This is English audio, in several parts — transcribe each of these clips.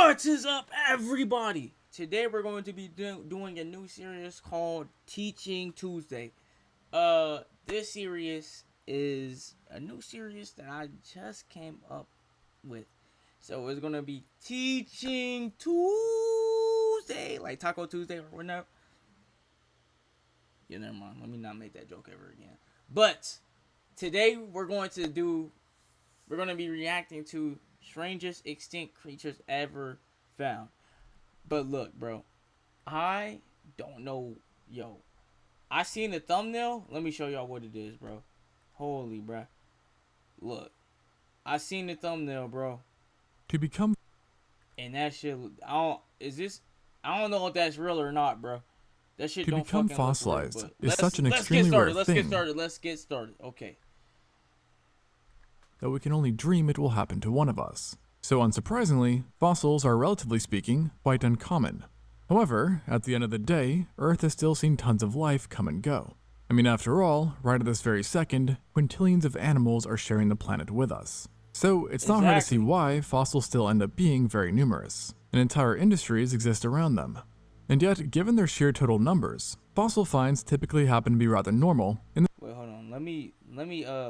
What is up, everybody? Today we're going to be doing a new series called Teaching Tuesday. This series is a new series that I just came up with. So it's gonna be Teaching Tuesday, like Taco Tuesday or whatever. Yeah, never mind. Let me not make that joke ever again. But today we're going to be reacting to strangest extinct creatures ever found. But look, bro, I don't know. Yo, I seen the thumbnail. Let me show y'all what it is, bro. Holy, bro. Look, I seen the thumbnail, bro. To become, And that shit, I don't know if that's real or not, bro. That shit to don't become fucking look fossilized real, is such an extremely rare thing Let's get started. Okay. that we can only dream it will happen to one of us. So unsurprisingly, fossils are, relatively speaking, quite uncommon. However, at the end of the day, Earth has still seen tons of life come and go. I mean, after all, right at this very second, quintillions of animals are sharing the planet with us. So it's not hard to see why fossils still end up being very numerous, and entire industries exist around them. And yet, given their sheer total numbers, fossil finds typically happen to be rather normal in the Wait, hold on. Let me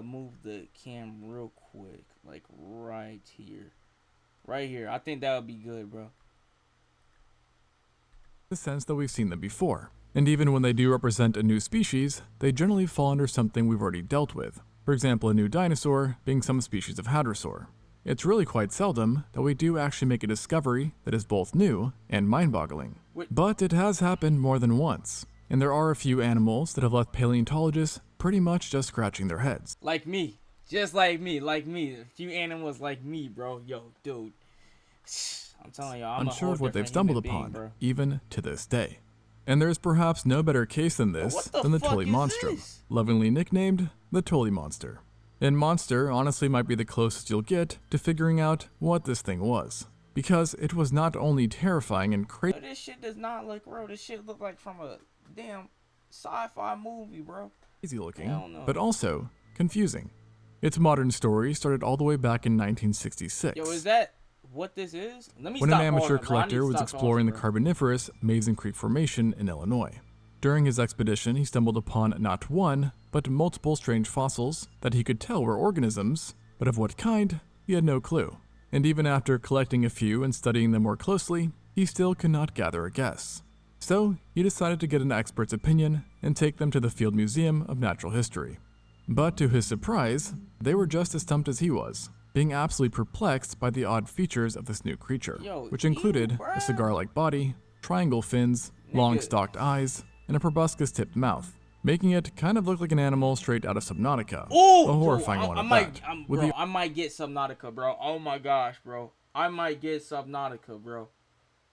move the cam real quick, like right here. Right here. I think that would be good, bro. sense that we've seen them before. And even when they do represent a new species, they generally fall under something we've already dealt with. For example, a new dinosaur being some species of hadrosaur. It's really quite seldom that we do actually make a discovery that is both new and mind-boggling. But it has happened more than once, and there are a few animals that have left paleontologists pretty much just scratching their heads. Like me. Just like me. A few animals like me, bro. Yo, dude. I'm telling y'all, I'm unsure of what they've stumbled upon, even to this day. And there's perhaps no better case than this than the Tully Monstrum, lovingly nicknamed the Tully Monster. And monster honestly might be the closest you'll get to figuring out what this thing was, because it was not only terrifying and crazy. This shit does not look real. This shit look like from a damn sci-fi movie, bro. Crazy looking, but also confusing. Its modern story started all the way back in 1966. Yo, is that what this is? When an amateur collector was exploring the Carboniferous Mason Creek Formation in Illinois. During his expedition, he stumbled upon not one, but multiple strange fossils that he could tell were organisms, but of what kind, he had no clue. And even after collecting a few and studying them more closely, he still could not gather a guess. So, he decided to get an expert's opinion and take them to the Field Museum of Natural History. But to his surprise, they were just as stumped as he was, being absolutely perplexed by the odd features of this new creature, which included a cigar-like body, triangle fins, long-stalked eyes, and a proboscis-tipped mouth, making it kind of look like an animal straight out of Subnautica. Oh, a horrifying one at that. I might get Subnautica, bro. Oh my gosh, bro. I might get Subnautica, bro.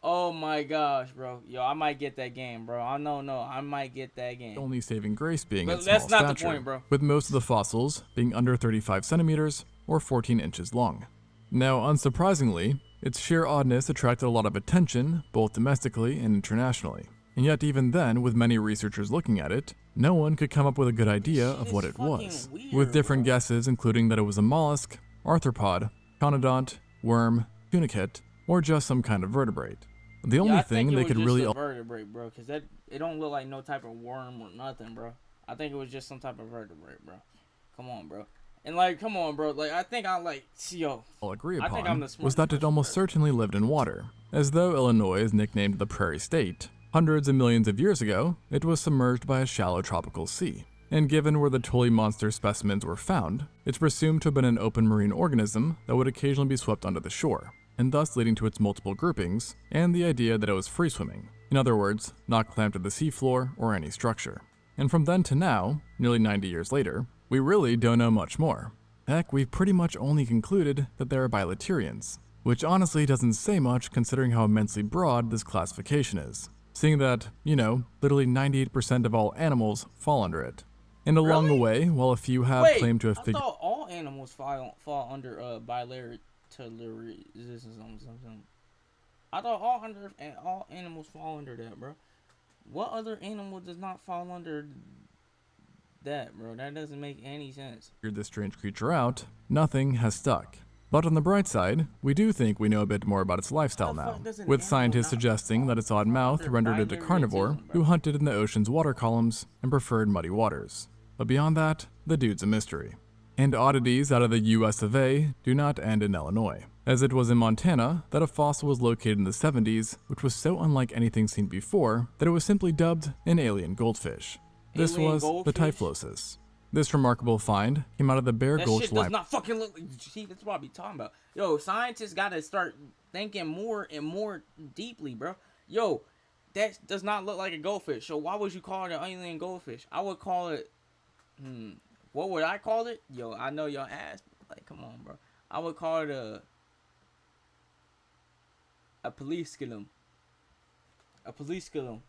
Oh my gosh, bro. Yo, I might get that game, bro. I might get that game. Only saving grace being its that's small not stature, the point, bro. with most of the fossils being under 35 centimeters or 14 inches long. Now, unsurprisingly, its sheer oddness attracted a lot of attention, both domestically and internationally. And yet even then, with many researchers looking at it, no one could come up with a good idea of what it was, with different guesses including that it was a mollusk, arthropod, conodont, worm, tunicate, or just some kind of vertebrate. The only thing they could really vertebrate, bro, because it don't look like no type of worm or nothing, bro. I think it was just some type of vertebrate, bro. Come on, bro. And come on, bro. I think all agree upon was that it almost certainly lived in water. As though Illinois is nicknamed the Prairie State, hundreds of millions of years ago, it was submerged by a shallow tropical sea. And given where the Tully Monster specimens were found, it's presumed to have been an open marine organism that would occasionally be swept onto the shore, and thus leading to its multiple groupings, and the idea that it was free-swimming. In other words, not clamped to the seafloor or any structure. And from then to now, nearly 90 years later, we really don't know much more. Heck, we've pretty much only concluded that they are bilaterians, which honestly doesn't say much considering how immensely broad this classification is, seeing that, literally 98% of all animals fall under it. And along the way, while a few have claimed to have figured... I thought all animals fall under bilateralism. I thought all animals fall under that, bro. What other animal does not fall under that, bro? That doesn't make any sense. Figured this strange creature out, nothing has stuck. But on the bright side, we do think we know a bit more about its lifestyle now, with scientists suggesting that its odd mouth rendered it a carnivore who hunted in the ocean's water columns and preferred muddy waters. But beyond that, the dude's a mystery. And oddities out of the US of A do not end in Illinois, as it was in Montana that a fossil was located in the 70s, which was so unlike anything seen before that it was simply dubbed an alien goldfish. This was the Typhlosis. This remarkable find came out of the Bear Gulch Library. That shit does not fucking look. See, that's what I be talking about. Yo, scientists gotta start thinking more and more deeply, bro. Yo, that does not look like a goldfish. So why would you call it an alien goldfish? I would call it. What would I call it? Yo, I know y'all asked. Like, come on, bro. I would call it a police skillum. A police skillum.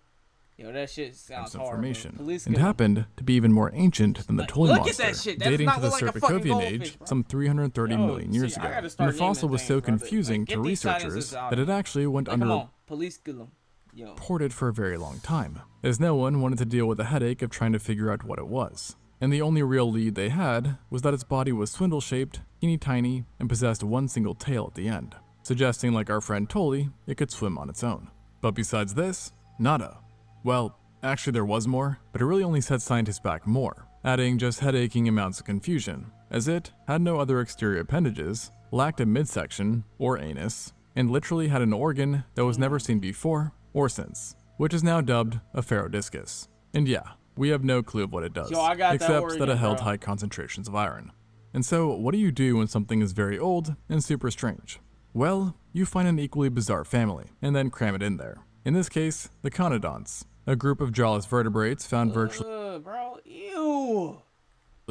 Yo, that shit sounds hard, and happened to be even more ancient than the toy monster, dating to the Serpicovian age some 330 million years ago. And the fossil was so confusing to researchers that it actually went underreported for a very long time, as no one wanted to deal with the headache of trying to figure out what it was. And the only real lead they had was that its body was swindle-shaped, teeny tiny, and possessed one single tail at the end, suggesting, like our friend Tully, it could swim on its own. But besides this, nada. Well, actually there was more, but it really only set scientists back more, adding just head-aching amounts of confusion, as it had no other exterior appendages, lacked a midsection, or anus, and literally had an organ that was never seen before or since, which is now dubbed a Pharodiscus. And yeah, we have no clue of what it does, except that it held high concentrations of iron. And so, what do you do when something is very old and super strange? Well, you find an equally bizarre family, and then cram it in there. In this case, the conodonts, a group of jawless vertebrates found virtually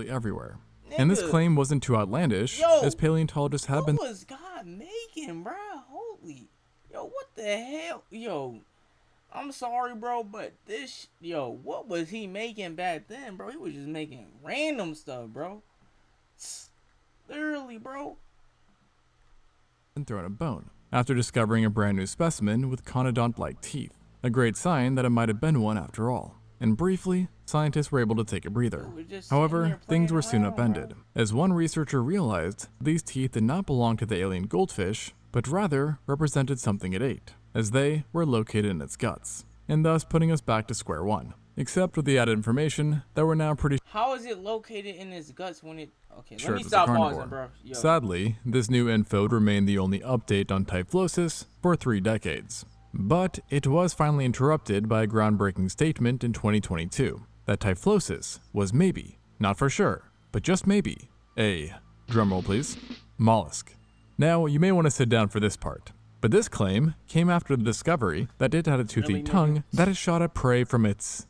everywhere. Nigga. And this claim wasn't too outlandish, as paleontologists have been— What was God making, bro? Holy, what the hell? I'm sorry, bro, but what was he making back then, bro? He was just making random stuff, bro. Literally, bro. And thrown a bone, after discovering a brand new specimen with conodont-like teeth. A great sign that it might have been one after all. And briefly, scientists were able to take a breather. However, things were soon upended, as one researcher realized these teeth did not belong to the alien goldfish, but rather represented something it ate, as they were located in its guts, and thus putting us back to square one, except with the added information that we're now pretty— How is it located in its guts when it— Okay, sure, let me stop pausing, bro. Sadly, this new info remained the only update on Typhlosis for 3 decades. But it was finally interrupted by a groundbreaking statement in 2022 that Typhlosis was maybe, not for sure, but just maybe, a, drumroll please, mollusk. Now, you may want to sit down for this part, but this claim came after the discovery that it had a toothy tongue that it shot at prey from its,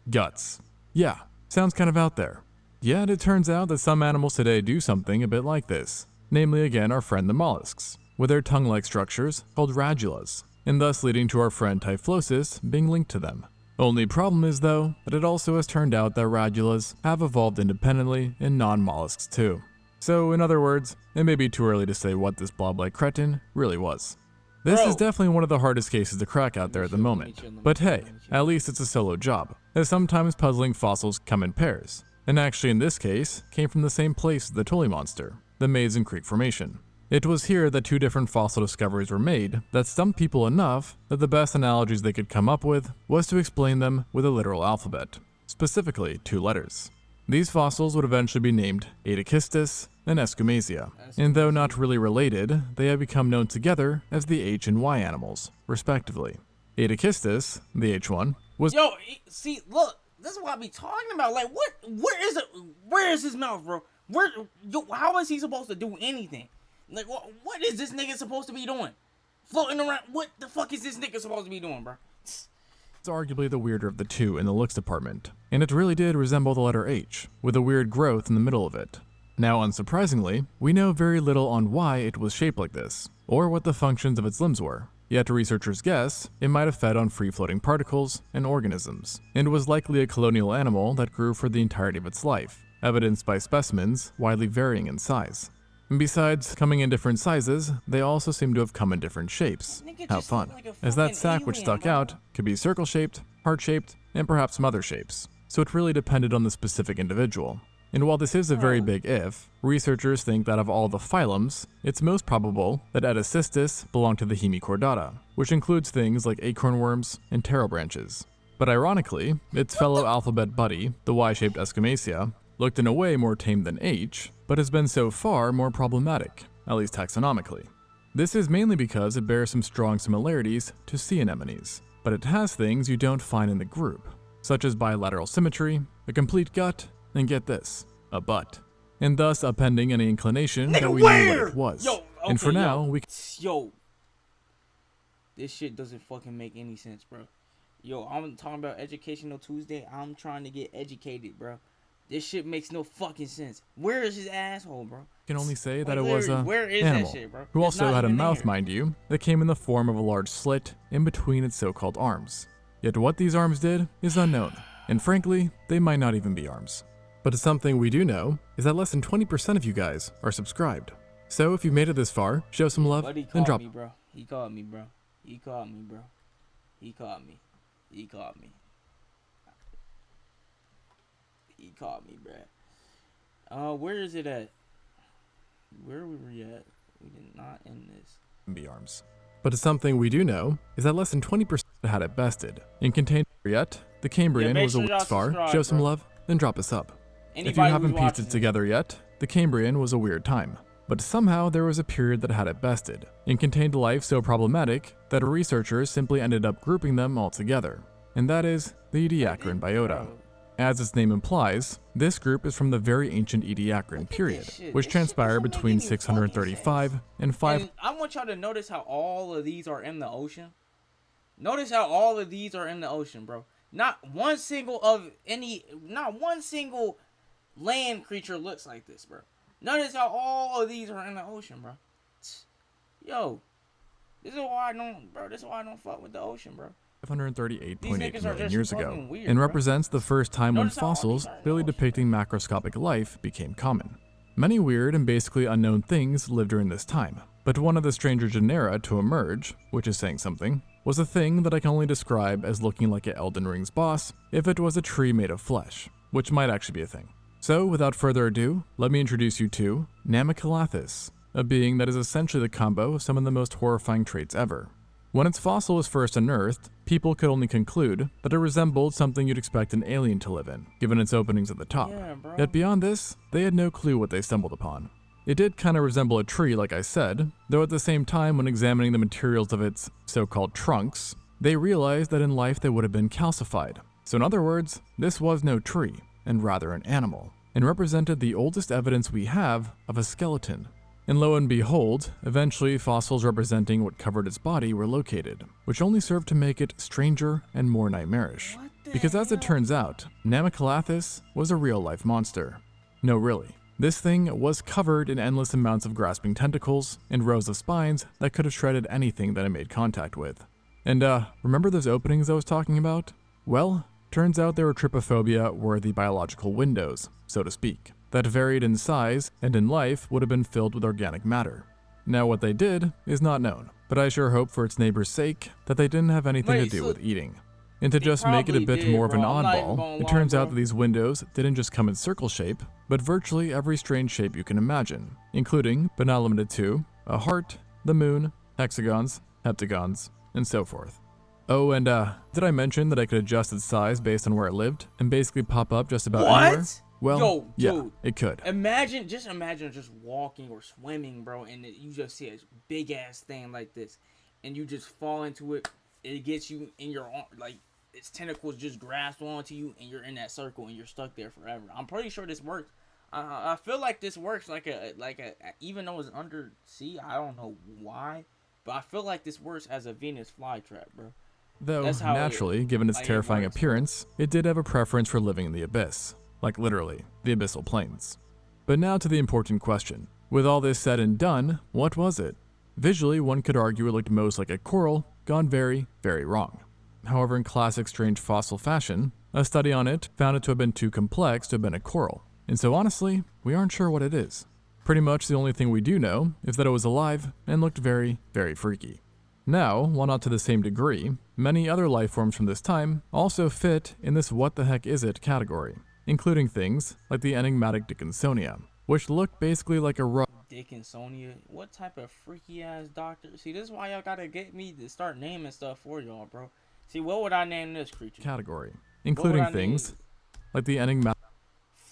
guts. Yeah, sounds kind of out there. Yet it turns out that some animals today do something a bit like this, namely again our friend the mollusks, with their tongue-like structures called radulas, and thus leading to our friend Typhlosis being linked to them. Only problem is though, that it also has turned out that radulas have evolved independently in non-mollusks too. So in other words, it may be too early to say what this blob-like cretin really was. This is definitely one of the hardest cases to crack out there at the moment, but hey, at least it's a solo job, as sometimes puzzling fossils come in pairs, and actually in this case, came from the same place as the Tully monster, the Mason Creek Formation. It was here that 2 different fossil discoveries were made that stumped people enough that the best analogies they could come up with was to explain them with a literal alphabet, specifically 2 letters. These fossils would eventually be named Aedichistus and Escumasia, and though not really related, they have become known together as the H and Y animals, respectively. Aedichistus, the H one, was— see, look, this is what I be talking about. Like, where is his mouth, bro? How is he supposed to do anything? Like, what is this nigga supposed to be doing? Floating around? What the fuck is this nigga supposed to be doing, bro? It's arguably the weirder of the 2 in the looks department, and it really did resemble the letter H, with a weird growth in the middle of it. Now, unsurprisingly, we know very little on why it was shaped like this, or what the functions of its limbs were. Yet researchers guess it might have fed on free-floating particles and organisms, and was likely a colonial animal that grew for the entirety of its life, evidenced by specimens widely varying in size. And besides coming in different sizes, they also seem to have come in different shapes. How fun. As that sack which stuck out could be circle-shaped, heart-shaped, and perhaps some other shapes. So it really depended on the specific individual. And while this is a very big if, researchers think that of all the phylums, it's most probable that Edicystis belonged to the Hemichordata, which includes things like acorn worms and taro branches. But ironically, its fellow alphabet buddy, the Y-shaped Escamacea, looked in a way more tame than H, but has been so far more problematic, at least taxonomically. This is mainly because it bears some strong similarities to sea anemones, but it has things you don't find in the group, such as bilateral symmetry, a complete gut, and get this, a butt. And thus appending any inclination that we knew what it was. Yo, okay, and for now, we Yo. This shit doesn't fucking make any sense, bro. Yo, I'm talking about Educational Tuesday. I'm trying to get educated, bro. This shit makes no fucking sense. Where is his asshole, bro? Can only say that it was a that animal, shit, bro? who also had a mouth, here. mind you, that came in the form of a large slit in between its so-called arms. Yet what these arms did is unknown, and frankly, they might not even be arms. But something we do know is that less than 20% of you guys are subscribed. So if you've made it this far, show some love and drop. Me, bro. He called me, bro. He called me, bro. He called me. He called me. He called me, bro. Where is it at? Where were we at? We did not end this. Be arms. But something we do know is that less than 20% had it bested and contained yet. The Cambrian was a weird far. Show some love, then drop a sub. If you haven't pieced it together yet, the Cambrian was a weird time. But somehow there was a period that had it bested, and contained life so problematic that researchers simply ended up grouping them all together. And that is the Ediacaran biota. As its name implies, this group is from the very ancient Ediacaran period, which transpired between 635 and 5. And I want y'all to notice how all of these are in the ocean. Notice how all of these are in the ocean, bro. Not one single land creature looks like this, bro. Notice how all of these are in the ocean, bro. Yo, this is why I don't fuck with the ocean, bro. 538.8 million years ago, and represents the first time when fossils clearly depicting macroscopic life became common. Many weird and basically unknown things lived during this time, but one of the stranger genera to emerge, which is saying something, was a thing that I can only describe as looking like an Elden Ring's boss if it was a tree made of flesh, which might actually be a thing. So, without further ado, let me introduce you to Namacalathus, a being that is essentially the combo of some of the most horrifying traits ever. When its fossil was first unearthed, people could only conclude that it resembled something you'd expect an alien to live in, given its openings at the top. Yet beyond this, they had no clue what they stumbled upon. It did kind of resemble a tree, like I said, though at the same time when examining the materials of its so-called trunks, they realized that in life they would have been calcified. So in other words, this was no tree, and rather an animal, and represented the oldest evidence we have of a skeleton. And lo and behold, eventually fossils representing what covered its body were located, which only served to make it stranger and more nightmarish. Because as it turns out, Namacalathus was a real-life monster. No, really. This thing was covered in endless amounts of grasping tentacles and rows of spines that could have shredded anything that it made contact with. And remember those openings I was talking about? Well, turns out they were trypophobia-worthy biological windows, so to speak, that varied in size and in life would have been filled with organic matter. Now what they did is not known, but I sure hope for its neighbor's sake that they didn't have anything to do with eating. And to just make it a bit more of an oddball, it turns out that these windows didn't just come in circle shape, but virtually every strange shape you can imagine, including, but not limited to, a heart, the moon, hexagons, heptagons, and so forth. Oh, and did I mention that I could adjust its size based on where it lived, and basically pop up just about anywhere? Well, yeah, it could. Imagine just walking or swimming, bro, and you just see a big ass thing like this, and you just fall into it. It gets you in your arm, like its tentacles just grasp onto you, and you're in that circle, and you're stuck there forever. I'm pretty sure this works. I feel like this works like a even though it's under sea. I don't know why, but I feel like this works as a Venus flytrap, bro. Though naturally, given its terrifying appearance, it did have a preference for living in the abyss. Like literally, the abyssal plains. But now to the important question. With all this said and done, what was it? Visually, one could argue it looked most like a coral, gone very, very wrong. However, in classic strange fossil fashion, a study on it found it to have been too complex to have been a coral. And so honestly, we aren't sure what it is. Pretty much the only thing we do know is that it was alive and looked very, very freaky. Now, while not to the same degree, many other life forms from this time also fit in this what the heck is it category. including things like the enigmatic Dickinsonia, which looked basically like a rug. Dickinsonia? What type of freaky ass doctor? See, this is why y'all gotta get me to start naming stuff for y'all, bro. See, what would I name this creature? Category, including things like the enigmatic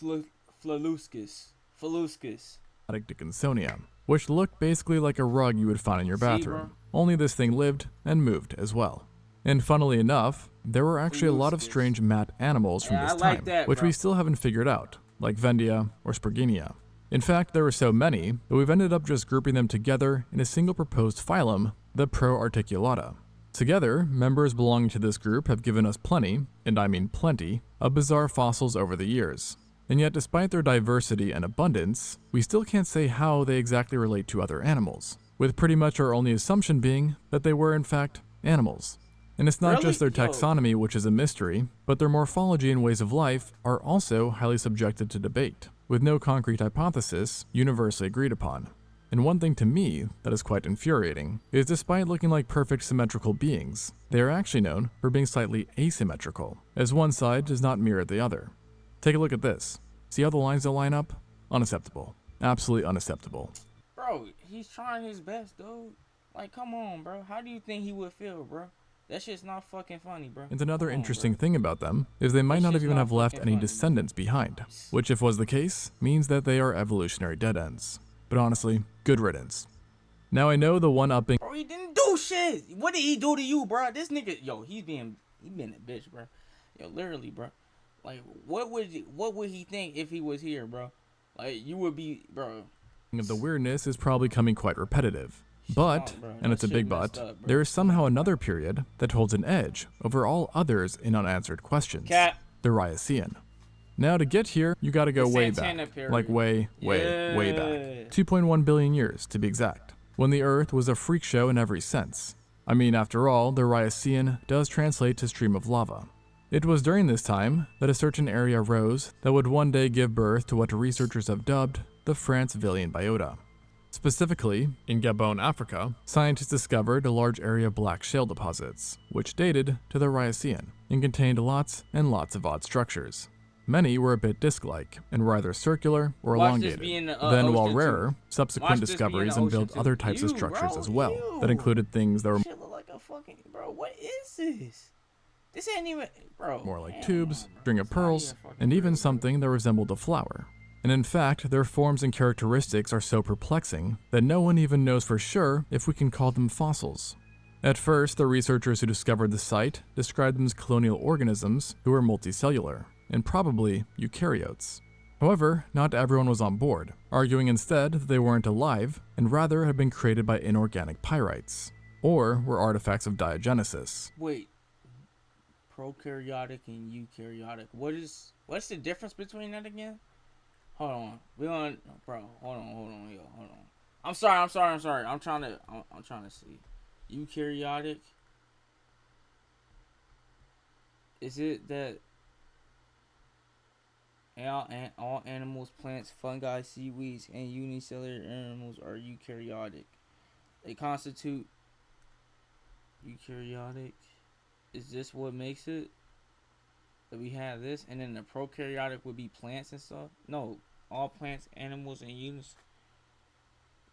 Phaluscus. Dickinsonia, which looked basically like a rug you would find in your bathroom. Only this thing lived and moved as well. And funnily enough, there were actually a lot of strange mat animals from this time, which we still haven't figured out, like Vendia or Sperginia. In fact, there were so many that we've ended up just grouping them together in a single proposed phylum, the Proarticulata. Together, members belonging to this group have given us plenty, and I mean plenty, of bizarre fossils over the years. And yet, despite their diversity and abundance, we still can't say how they exactly relate to other animals, with pretty much our only assumption being that they were in fact animals. And it's not just their taxonomy which is a mystery, but their morphology and ways of life are also highly subjected to debate, with no concrete hypothesis universally agreed upon. And one thing to me that is quite infuriating is despite looking like perfect symmetrical beings, they are actually known for being slightly asymmetrical, as one side does not mirror the other. Take a look at this. See how the lines don't line up? Unacceptable. Absolutely unacceptable. Bro, he's trying his best, dude. Like, come on, bro. How do you think he would feel, bro? That shit's not fucking funny, bro. And another interesting thing about them is they might not even have left any descendants behind, which if was the case, means that they are evolutionary dead ends. But honestly, good riddance. Now I know the one-upping— Bro, he didn't do shit! What did he do to you, bro? This nigga, yo, he been a bitch, bro. Yo, literally, bro. Like, what would he think if he was here, bro? Like, you would be, bro. The weirdness is probably coming quite repetitive. But, and it's a big but, there is somehow another period that holds an edge over all others in unanswered questions. The Rhycean. Now to get here, you gotta go way back. Like way back. 2.1 billion years, to be exact. When the Earth was a freak show in every sense. I mean, after all, the Rhycean does translate to stream of lava. It was during this time that a certain area rose that would one day give birth to what researchers have dubbed the Francevillian biota. Specifically, in Gabon, Africa, scientists discovered a large area of black shale deposits, which dated to the Rhycean and contained lots and lots of odd structures. Many were a bit disc-like and were either circular or elongated. Then, while rarer, subsequent discoveries unveiled other types of structures as well that included things that were shit look like a fucking, bro, what is this? This ain't even, bro. More like tubes, string of pearls, and even something that resembled a flower. And in fact, their forms and characteristics are so perplexing that no one even knows for sure if we can call them fossils. At first, the researchers who discovered the site described them as colonial organisms who were multicellular, and probably eukaryotes. However, not everyone was on board, arguing instead that they weren't alive, and rather had been created by inorganic pyrites, or were artifacts of diagenesis. Wait, prokaryotic and eukaryotic, what's the difference between that again? Hold on, bro, hold on, yo, hold on. I'm sorry. I'm trying to see. Eukaryotic. Is it that all animals, plants, fungi, seaweeds, and unicellular animals are eukaryotic? They constitute eukaryotic. Is this what makes it? That we have this, and then the prokaryotic would be plants and stuff? No, all plants, animals, and units.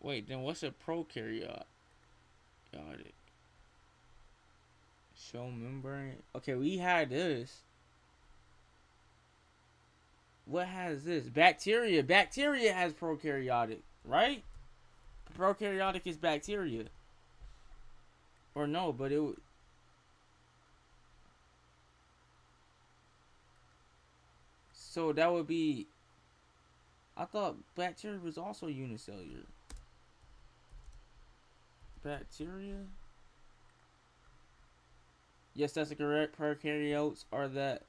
Wait, then what's a prokaryotic? Cell membrane. Okay, we had this. What has this? Bacteria. Bacteria has prokaryotic, right? Prokaryotic is bacteria. Or no, but it would. So that would be. I thought bacteria was also unicellular. Bacteria? Yes, that's correct. Prokaryotes are the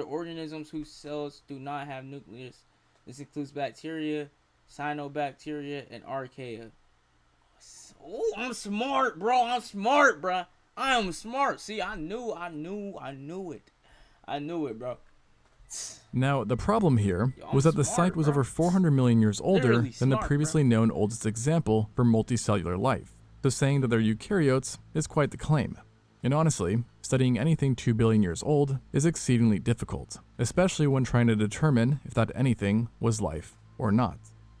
organisms whose cells do not have nucleus. This includes bacteria, cyanobacteria, and archaea. Oh, I'm smart, bro. I am smart. See, I knew it, bro. Now, the problem here was that the site was over 400 million years older than the previously known oldest example for multicellular life, so saying that they're eukaryotes is quite the claim. And honestly, studying anything 2 billion years old is exceedingly difficult, especially when trying to determine if that anything was life or not.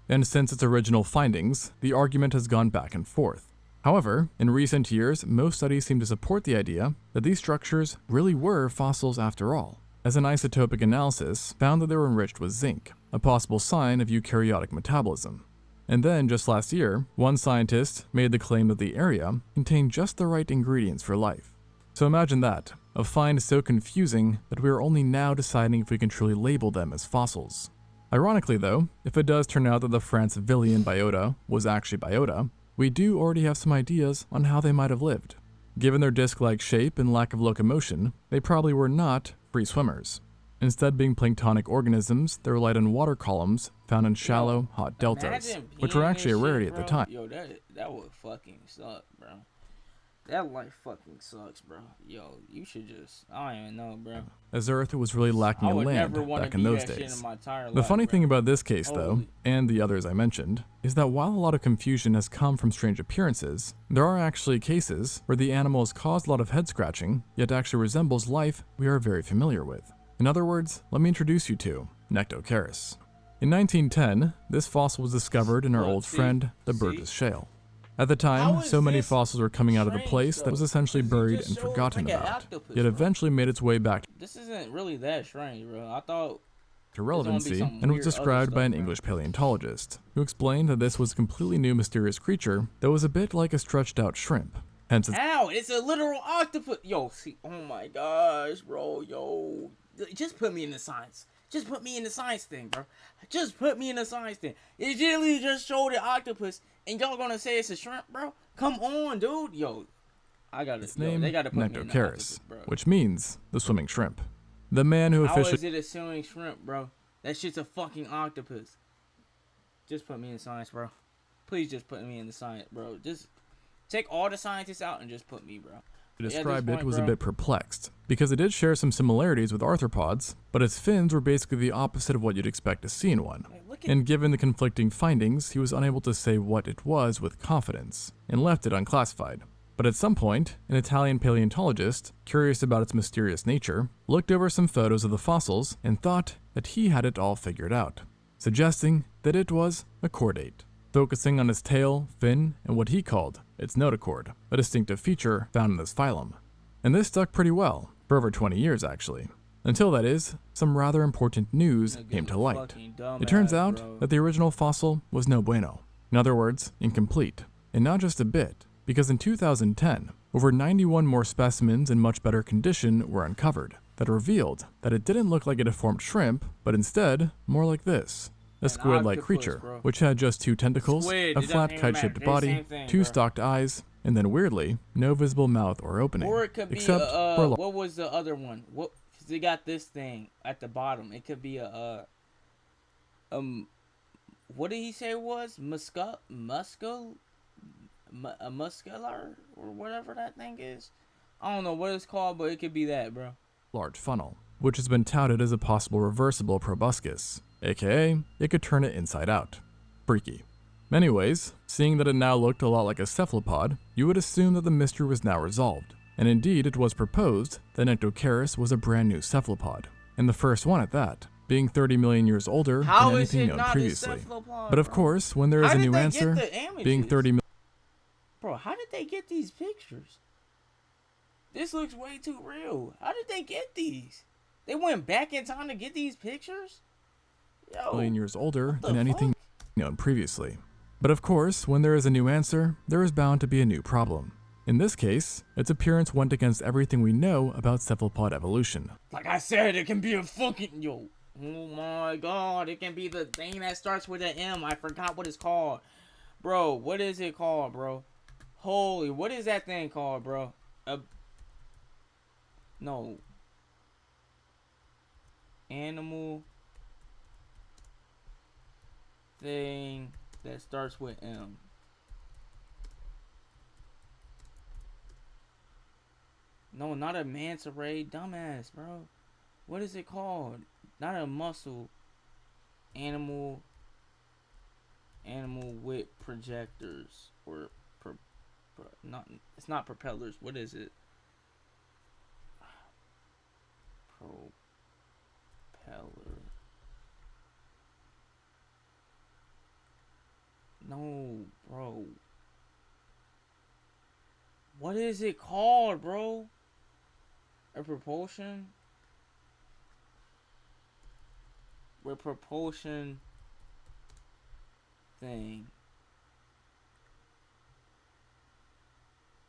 And since its original findings, the argument has gone back and forth. However, in recent years, most studies seem to support the idea that these structures really were fossils after all, as an isotopic analysis found that they were enriched with zinc, a possible sign of eukaryotic metabolism. And then, just last year, one scientist made the claim that the area contained just the right ingredients for life. So imagine that, a find so confusing that we are only now deciding if we can truly label them as fossils. Ironically though, if it does turn out that the Francevillian biota was actually biota, we do already have some ideas on how they might have lived. Given their disc-like shape and lack of locomotion, they probably were not free swimmers, instead being planktonic organisms that relied on water columns found in shallow, hot deltas, which were actually a rarity at the time. Yo, that would fucking suck, bro. That life fucking sucks, bro. Yo, you should just, I don't even know, bro. As Earth was really lacking in land back in those days. The funny thing about this case, though, and the others I mentioned, is that while a lot of confusion has come from strange appearances, there are actually cases where the animal has caused a lot of head scratching, yet actually resembles life we are very familiar with. In other words, let me introduce you to Nectocaris. In 1910, this fossil was discovered in our old friend, the Burgess Shale. At the time, so many fossils were coming out of the place that was essentially buried and forgotten about, yet eventually made its way back This isn't really that strange, bro. I thought to relevancy and was described by an English paleontologist, who explained that this was a completely new mysterious creature that was a bit like a stretched out shrimp. Hence its Ow, it's a literal octopus. Yo, see, oh my gosh, bro, yo. Just put me in the science. Just put me in the science thing, bro. Just put me in the science thing. It literally just showed an octopus, and y'all gonna say it's a shrimp, bro? Come on, dude. Yo, I got its name, they gotta put Nectocaris, me in the bro. which means the swimming shrimp. The man who officially— How is it a swimming shrimp, bro? That shit's a fucking octopus. Just put me in science, bro. Please just put me in the science, bro. Just take all the scientists out and just put me, bro. Described it was a bit perplexed, because it did share some similarities with arthropods, but its fins were basically the opposite of what you'd expect to see in one. And given the conflicting findings, he was unable to say what it was with confidence, and left it unclassified. But at some point, an Italian paleontologist, curious about its mysterious nature, looked over some photos of the fossils and thought that he had it all figured out, suggesting that it was a chordate, focusing on its tail, fin, and what he called its notochord, a distinctive feature found in this phylum. And this stuck pretty well, for over 20 years actually. Until, that is, some rather important news came to light. It turns out that the original fossil was no bueno. In other words, incomplete. And not just a bit, because in 2010, over 91 more specimens in much better condition were uncovered, that revealed that it didn't look like a deformed shrimp, but instead, more like this. A squid-like creature, which had just 2 tentacles, a flat kite-shaped body, 2 stalked eyes, and then weirdly, no visible mouth or opening. Or it could be what was the other one? What? Cause they got this thing at the bottom. It could be a what did he say it was? Muscular or whatever that thing is. I don't know what it's called, but it could be that, bro. Large funnel, which has been touted as a possible reversible proboscis, aka it could turn it inside out. Freaky. Anyways, seeing that it now looked a lot like a cephalopod, you would assume that the mystery was now resolved. And indeed, it was proposed that Nectocaris was a brand new cephalopod, and the first one at that, being 30 million years older than anything known previously. But of course, when there is a new answer, being 30 million... Bro, how did they get these pictures? This looks way too real. How did they get these? They went back in time to get these pictures? Yo, million years older than anything known previously. But of course, when there is a new answer, there is bound to be a new problem. In this case, its appearance went against everything we know about cephalopod evolution. Like I said, it can be a fucking... Yo, oh my god, it can be the thing that starts with an M. I forgot what it's called. Bro, what is it called, bro? Holy, what is that thing called, bro? No. Animal thing that starts with M. No, not a manta ray, dumbass, bro. What is it called? Not a mussel. Animal with projectors or not. It's not propellers. What is it? Propeller. No, bro. What is it called, bro? A propulsion? With propulsion thing.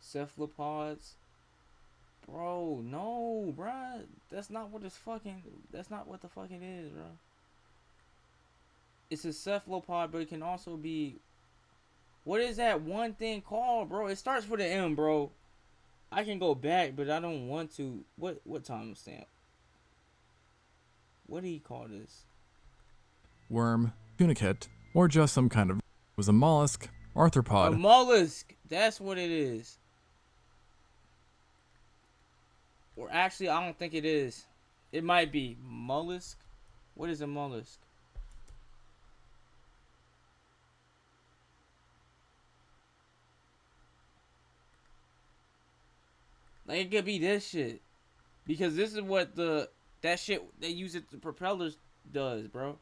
Cephalopods? Bro, no, bruh. That's not what the fuck it is, bro. It's a cephalopod, but it can also be... What is that one thing called, bro? It starts with an M, bro. I can go back, but I don't want to. What time stamp? What do he call this? Worm, tunicate, or just some kind of... was a mollusk, arthropod. A mollusk. That's what it is. Or actually, I don't think it is. It might be mollusk. What is a mollusk? Like, it could be this shit. Because this is what that shit they use it the propellers does, bro.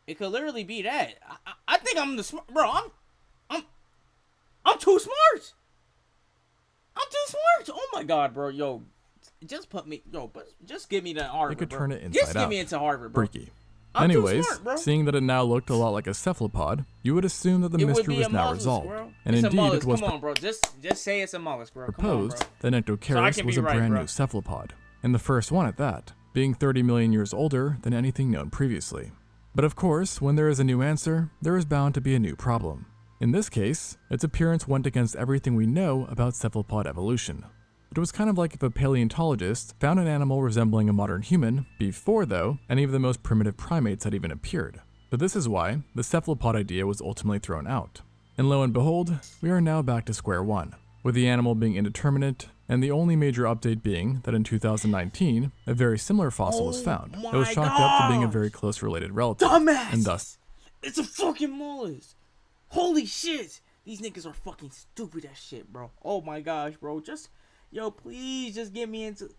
It could literally be that. I think I'm the smart, bro. I'm too smart. I'm too smart. Oh my god, bro. Yo, just put me, but just give me that Harvard. It could bro. turn it inside Just out. get me into Harvard, bro. Freaky. I'm Anyways, too smart, bro. seeing that it now looked a lot like a cephalopod, you would assume that the mystery was now mollusk, resolved. Bro. And it's indeed, it was Come on, bro. Just say it's a mollusk, bro. proposed Come on, bro. that Nectocaris was a brand new cephalopod, and the first one at that, being 30 million years older than anything known previously. But of course, when there is a new answer, there is bound to be a new problem. In this case, its appearance went against everything we know about cephalopod evolution. It was kind of like if a paleontologist found an animal resembling a modern human before, though, any of the most primitive primates had even appeared. So this is why the cephalopod idea was ultimately thrown out. And lo and behold, we are now back to square one, with the animal being indeterminate, and the only major update being that in 2019, a very similar fossil was found that was chalked up to being a very close related relative. Dumbass! And thus, it's a fucking mollusk! Holy shit! These niggas are fucking stupid as shit, bro. Oh my gosh, bro. Yo, please just get me into...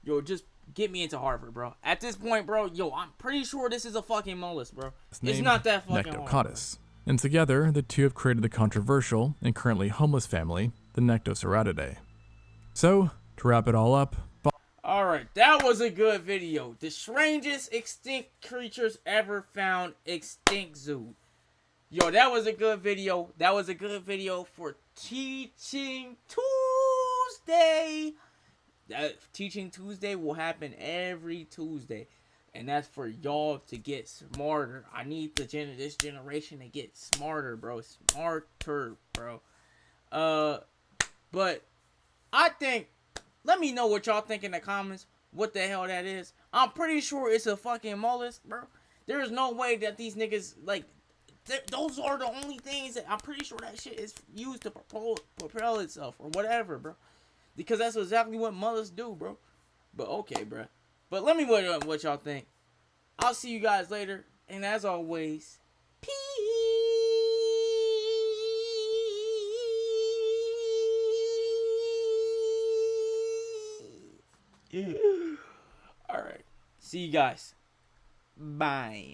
Yo, just get me into Harvard, bro. At this point, bro, yo, I'm pretty sure this is a fucking mollusk, bro. It's not that fucking Nectocaris. And together, the two have created the controversial and currently homeless family, the Nectoceratidae. So, to wrap it all up... Alright, that was a good video. The strangest extinct creatures ever found extinct zoo. Yo, that was a good video. That was a good video for Teaching Tuesday. Teaching Tuesday will happen every Tuesday. And that's for y'all to get smarter. I need this generation to get smarter, bro. Smarter, bro. But I think, let me know what y'all think in the comments. What the hell that is. I'm pretty sure it's a fucking mollusk, bro. There's no way that these niggas, like, those are the only things that I'm pretty sure that shit is used to propel itself or whatever, bro. Because that's exactly what mollusks do, bro. But okay, bro. But let me know what y'all think. I'll see you guys later. And as always, peace. Alright. See you guys. Bye.